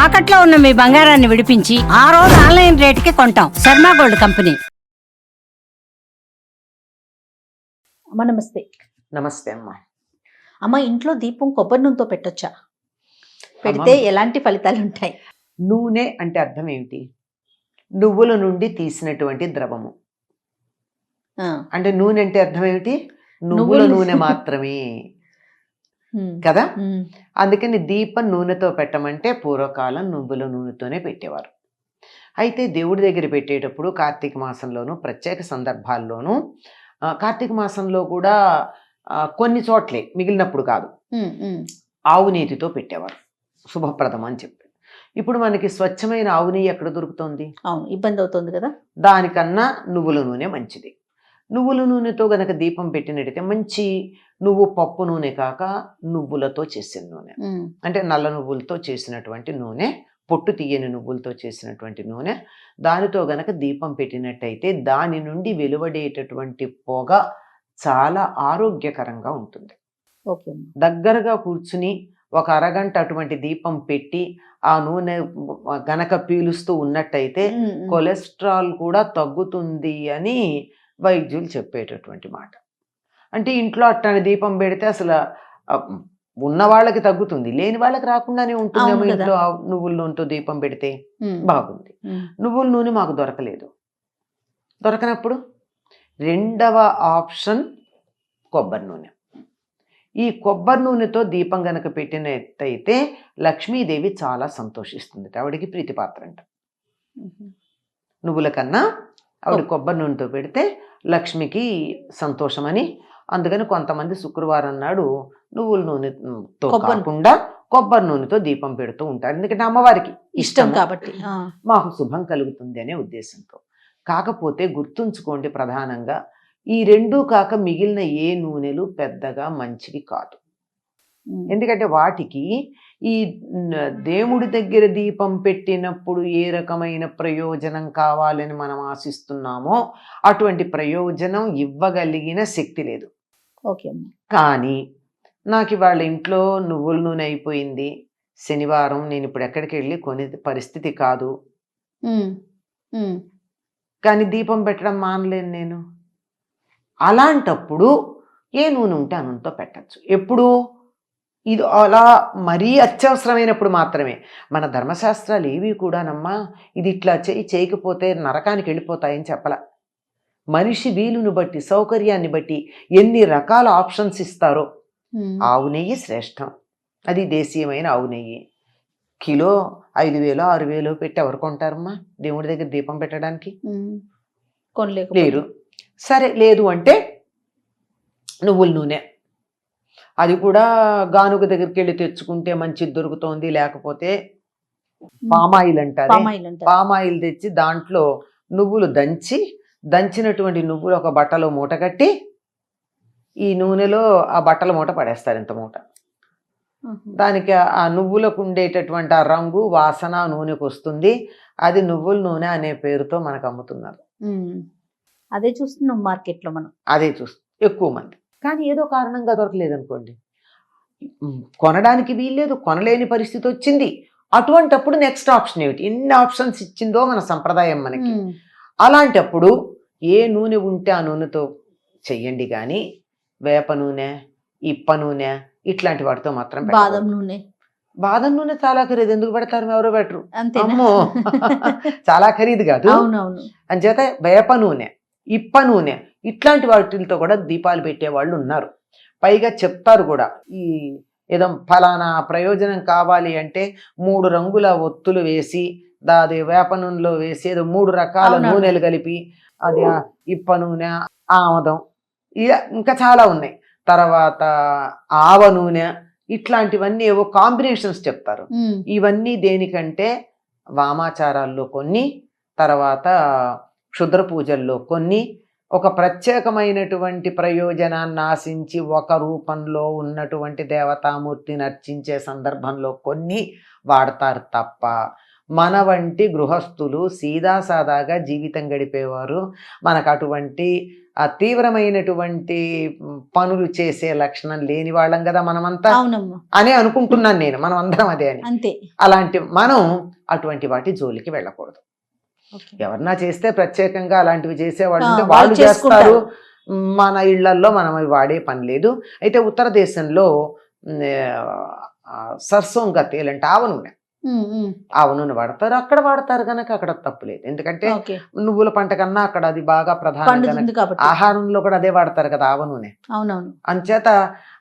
తాకట్లో ఉన్న మీ బంగారాన్ని విడిపించి ఆ రోజు ఆన్లైన్ రేటుకి కొంటాం. Sharma gold company. అమ్మ నమస్తే. నమస్తే అమ్మ. అమ్మ, ఇంట్లో దీపం కొబ్బరి నూనెతో పెట్టొచ్చా? పెడితే ఎలాంటి ఫలితాలు ఉంటాయి? నూనె అంటే అర్థం ఏమిటి? నువ్వుల నుండి తీసినటువంటి ద్రవము. అంటే నూనె అంటే అర్థం ఏమిటి? నువ్వుల నూనె మాత్రమే కదా. అందుకని దీపం నూనెతో పెట్టమంటే పూర్వకాలం నువ్వుల నూనెతోనే పెట్టేవారు. అయితే దేవుడి దగ్గర పెట్టేటప్పుడు కార్తీక మాసంలోనూ ప్రత్యేక సందర్భాల్లోనూ, కార్తీక మాసంలో కూడా కొన్ని చోట్లే, మిగిలినప్పుడు కాదు, ఆవు నీతితో పెట్టేవారు, శుభప్రదం అని చెప్పి. ఇప్పుడు మనకి స్వచ్ఛమైన ఆవు నెయ్యి ఎక్కడ దొరుకుతుంది? అవును, ఇబ్బంది అవుతుంది కదా. దానికన్నా నువ్వుల నూనె మంచిది. నువ్వుల నూనెతో గనక దీపం పెట్టినట్టయితే మంచి నువ్వు పప్పు నూనె కాక నువ్వులతో చేసిన నూనె, అంటే నల్ల నువ్వులతో చేసినటువంటి నూనె, పొట్టు తీయని నువ్వులతో చేసినటువంటి నూనె, దానితో గనక దీపం పెట్టినట్టయితే దాని నుండి వెలువడేటటువంటి పొగ చాలా ఆరోగ్యకరంగా ఉంటుంది. ఓకే. దగ్గరగా కూర్చుని ఒక అరగంట అటువంటి దీపం పెట్టి ఆ నూనె గనక పీలుస్తూ ఉన్నట్టయితే కొలెస్ట్రాల్ కూడా తగ్గుతుంది అని వైద్యులు చెప్పేటటువంటి మాట. అంటే ఇంట్లో అట్లాంటి దీపం పెడితే అసలు ఉన్న వాళ్ళకి తగ్గుతుంది, లేని వాళ్ళకి రాకుండానే ఉంటుందేమో. ఇంట్లో నువ్వుల నూనెతో దీపం పెడితే బాగుంది. నువ్వుల నూనె మాకు దొరకలేదు. దొరకనప్పుడు రెండవ ఆప్షన్ కొబ్బరి నూనె. ఈ కొబ్బరి నూనెతో దీపం గనక పెట్టినట్టయితే లక్ష్మీదేవి చాలా సంతోషిస్తుంది. ఆవిడికి ప్రీతిపాత్రంట. నువ్వుల కన్నా ఆవిడ కొబ్బరి నూనెతో పెడితే లక్ష్మికి సంతోషమని, అందుకని కొంతమంది శుక్రవారం నాడు నువ్వుల నూనెతో కాకుండా కొబ్బరి నూనెతో దీపం పెడుతూ ఉంటారు. ఎందుకంటే అమ్మవారికి ఇష్టం కాబట్టి మాకు శుభం కలుగుతుంది అనే ఉద్దేశంతో. కాకపోతే గుర్తుంచుకోండి, ప్రధానంగా ఈ రెండూ కాక మిగిలిన ఏ నూనెలు పెద్దగా మంచివి కాదు. ఎందుకంటే వాటికి ఈ దేవుడి దగ్గర దీపం పెట్టినప్పుడు ఏ రకమైన ప్రయోజనం కావాలని మనం ఆశిస్తున్నామో అటువంటి ప్రయోజనం ఇవ్వగలిగిన శక్తి లేదు. ఓకే. కానీ నాకు ఇవాళ ఇంట్లో నువ్వుల నూనె అయిపోయింది, శనివారం, నేను ఇప్పుడు ఎక్కడికి వెళ్ళి కొని పరిస్థితి కాదు, కానీ దీపం పెట్టడం మానలేను నేను. అలాంటప్పుడు ఏ నూనె ఉంటే ఆ నూనెతో పెట్టచ్చు. ఎప్పుడు? ఇది అలా మరీ అత్యవసరమైనప్పుడు మాత్రమే. మన ధర్మశాస్త్రాలు ఏవి కూడానమ్మా ఇది ఇట్లా చేయకపోతే నరకానికి వెళ్ళిపోతాయని చెప్పలా. మనిషి వీలును బట్టి, సౌకర్యాన్ని బట్టి ఎన్ని రకాల ఆప్షన్స్ ఇస్తారో. ఆవు నెయ్యి శ్రేష్టం, అది దేశీయమైన ఆవు నెయ్యి. కిలో 5,000 6,000 పెట్టి ఎవరు కొంటారమ్మా దేవుడి దగ్గర దీపం పెట్టడానికి? లేరు. సరే, లేదు అంటే నువ్వుల నూనె, అది కూడా గానుగ దగ్గరికి వెళ్ళి తెచ్చుకుంటే మంచిది దొరుకుతోంది. లేకపోతే పామాయిల్ అంటారు, పామాయిల్ తెచ్చి దాంట్లో నువ్వులు దంచినటువంటి నువ్వులు ఒక బట్టలో మూట కట్టి ఈ నూనెలో ఆ బట్టల మూట పడేస్తారు, ఇంత మూట. దానికి ఆ నువ్వులకు ఉండేటటువంటి ఆ రంగు, వాసన నూనెకు వస్తుంది. అది నువ్వుల నూనె అనే పేరుతో మనకు అమ్ముతున్నారు. అదే చూస్తున్నాం మార్కెట్లో మనం, అదే ఎక్కువ మంది. కానీ ఏదో కారణంగా దొరకలేదు అనుకోండి, కొనడానికి వీల్లేదు, కొనలేని పరిస్థితి వచ్చింది. అటువంటప్పుడు నెక్స్ట్ ఆప్షన్ ఏమిటి? ఎన్ని ఆప్షన్స్ ఇచ్చిందో మన సంప్రదాయం మనకి. అలాంటప్పుడు ఏ నూనె ఉంటే ఆ నూనెతో చెయ్యండి, కానీ వేప నూనె, ఇప్ప నూనె ఇట్లాంటి వాటితో మాత్రం. బాదం నూనె చాలా ఖరీదు, ఎందుకు పెడతారు? ఎవరో పెట్టరు. అమ్మో, చాలా ఖరీదు కాదు. అంచేత వేప నూనె, ఇప్ప నూనె ఇట్లాంటి వాటితో కూడా దీపాలు పెట్టేవాళ్ళు ఉన్నారు. పైగా చెప్తారు కూడా, ఈ ఏదో ఫలానా ప్రయోజనం కావాలి అంటే 3 రంగుల ఒత్తులు వేసి అది వేప నూనెలో వేసి ఏదో 3 రకాల నూనెలు కలిపి, అది ఇప్ప నూనె, ఆమదం, ఇంకా చాలా ఉన్నాయి. తర్వాత ఆవ నూనె, ఇట్లాంటివన్నీ ఏవో కాంబినేషన్స్ చెప్తారు. ఇవన్నీ దేనికంటే వామాచారాల్లో కొన్ని, తర్వాత క్షుద్ర పూజల్లో కొన్ని, ఒక ప్రత్యేకమైనటువంటి ప్రయోజనాన్ని ఆశించి ఒక రూపంలో ఉన్నటువంటి దేవతామూర్తిని అర్చించే సందర్భంలో కొన్ని వాడతారు తప్ప మన వంటి గృహస్థులు సీదాసాదాగా జీవితం గడిపేవారు, మనకు అటువంటి తీవ్రమైనటువంటి పనులు చేసే లక్షణం లేని వాళ్ళం కదా మనమంతా అవునమ్మా, అనే అనుకుంటున్నాను నేను, మనం అందరం అదే అని. అంతే. అలాంటి మనం అటువంటి వాటి జోలికి వెళ్ళకూడదు. ఓకే. ఎవరన్నా చేస్తే ప్రత్యేకంగా అలాంటివి చేసేవాళ్ళు ఉంటే వాళ్ళు వాళ్ళు చేస్తారు, చేసుకుంటారు. మన ఇళ్లల్లో మనం అవి వాడే పని లేదు. అయితే ఉత్తర దేశంలో సర్సోంగా తేల్ అంటే ఆవ నూనె, ఆవ నూనె వాడతారు. అక్కడ వాడతారు కనుక అక్కడ తప్పు లేదు. ఎందుకంటే ఓకే. నువ్వుల పంట కన్నా అక్కడ అది బాగా ప్రధానం పండుతుంది కనుక కాబట్టి. ఆహారంలో కూడా అదే వాడతారు కదా ఆవ నూనె. అవునవును. అంచేత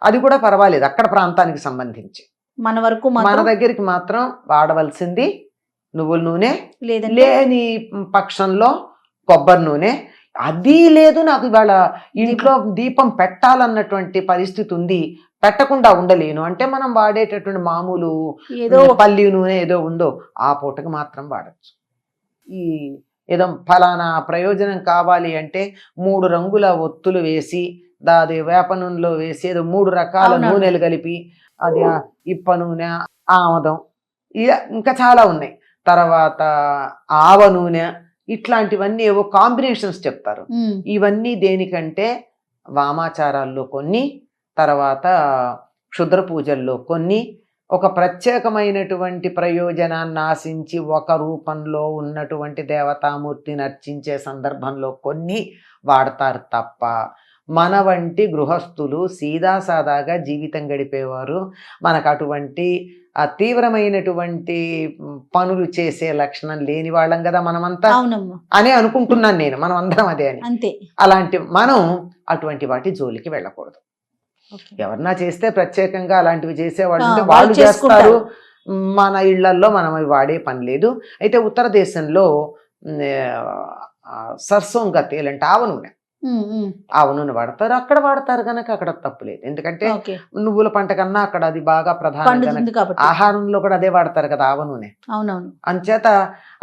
అది కూడా పర్వాలేదు అక్కడ ప్రాంతానికి సంబంధించి. మన వరకు మన మాత్రం దగ్గరికి మాత్రం వాడవలసింది నువ్వుల నూనె, లేదంటే లేని పక్షంలో కొబ్బరి నూనె. అది లేదు, నాకు ఇవాళ ఇంట్లో దీపం పెట్టాలన్నటువంటి పరిస్థితి ఉంది, పెట్టకుండా ఉండలేను అంటే మనం వాడేటటువంటి మామూలు ఏదో పల్లి నూనె ఏదో ఉందో ఆ పూటకి మాత్రం వాడచ్చు. ఈ ఏదో ఫలానా ప్రయోజనం కావాలి అంటే 3 రంగుల ఒత్తులు వేసి దాది వేప నూనెలో వేసి ఏదో 3 రకాల అవునవును. నూనెలు కలిపి, అది ఇప్ప నూనె, ఆమదం, ఇలా ఇంకా చాలా ఉన్నాయి, తర్వాత ఆవ నూనె, ఇట్లాంటివన్నీ ఏవో కాంబినేషన్స్ చెప్తారు. ఇవన్నీ దేనికంటే వామాచారాల్లో కొన్ని, తర్వాత క్షుద్ర పూజల్లో కొన్ని, ఒక ప్రత్యేకమైనటువంటి ప్రయోజనాన్ని ఆశించి ఒక రూపంలో ఉన్నటువంటి దేవతామూర్తిని అర్చించే సందర్భంలో కొన్ని వాడతారు తప్ప మన వంటి గృహస్థులు సీదాసాదాగా జీవితం గడిపేవారు, మనకు అటువంటి తీవ్రమైనటువంటి పనులు చేసే లక్షణం లేని వాళ్ళం కదా మనమంతా అవునమ్మా, అనే అనుకుంటున్నాను నేను, మనం అందరం అదే అని. అంతే. అలాంటి మనం అటువంటి వాటి జోలికి వెళ్ళకూడదు. ఓకే. ఎవరన్నా చేస్తే ప్రత్యేకంగా అలాంటివి చేసేవాళ్ళు ఉంటే వాళ్ళు వాళ్ళు చేస్తారు, చేసుకుంటారు. మన ఇళ్లల్లో మనం అవి వాడే పని లేదు. అయితే ఉత్తర దేశంలో సర్సోంగా తేల్ అంటే ఆవ నూనె, ఆవ నూనె వాడతారు. అక్కడ వాడతారు కనుక అక్కడ తప్పు లేదు. ఎందుకంటే ఓకే. నువ్వుల పంట కన్నా అక్కడ అది బాగా ప్రధానం కనుక పండుతుంది కాబట్టి. ఆహారంలో కూడా అదే వాడతారు కదా ఆవ నూనె. అవునవును. అంచేత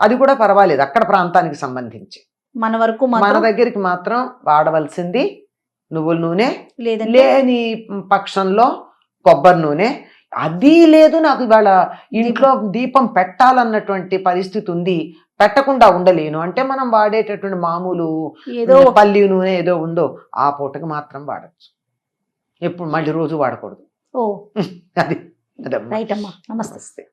అది కూడా పర్వాలేదు అక్కడ ప్రాంతానికి సంబంధించి. మన వరకు మన మాత్రం దగ్గరికి మాత్రం వాడవలసింది నువ్వుల నూనె, లేదంటే లేని పక్షంలో కొబ్బరి నూనె. అది లేదు, నాకు ఇవాళ ఇంట్లో దీపం పెట్టాలన్నటువంటి పరిస్థితి ఉంది, పెట్టకుండా ఉండలేను అంటే మనం వాడేటటువంటి మామూలు ఏదో పల్లి నూనె ఏదో ఉందో ఆ పూటకి మాత్రం వాడచ్చు, ఎప్పుడు మళ్ళీ రోజు వాడకూడదు. ఓ అది అదమ్మా. రైట్ అమ్మా, నమస్తే. నమస్తే.